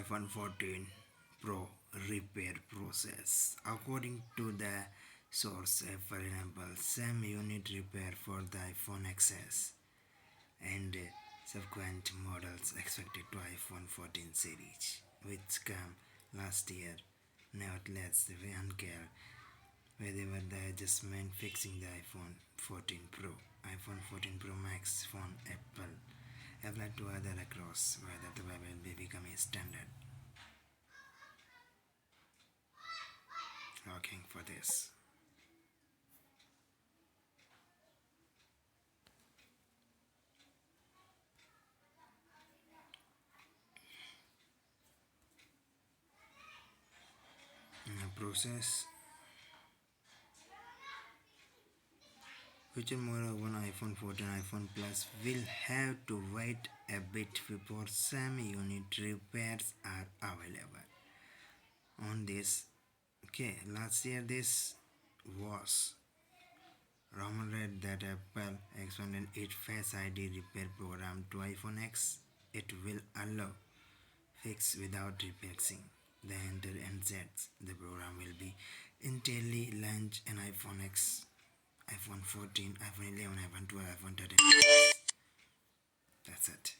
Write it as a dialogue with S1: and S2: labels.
S1: iPhone 14 Pro repair process. According to the source, for example, same unit repair for the iPhone XS and subsequent models expected to iPhone 14 series, which came last year. Nevertheless, we unclear whether the adjustment fixing the iPhone 14 Pro, iPhone 14 Pro Max phone Apple applied to other across whether the web will be becoming standard. Looking for this. Process future more of one iPhone 14 iPhone Plus will have to wait a bit before some unit repairs are available on this. Okay, last year this was rumored that Apple expanded its Face ID repair program to iPhone X. It will allow fix without refixing the entire NZs. The program will be entirely launched on iPhone X, iPhone 14, iPhone 11, iPhone 12, iPhone 13. That's it.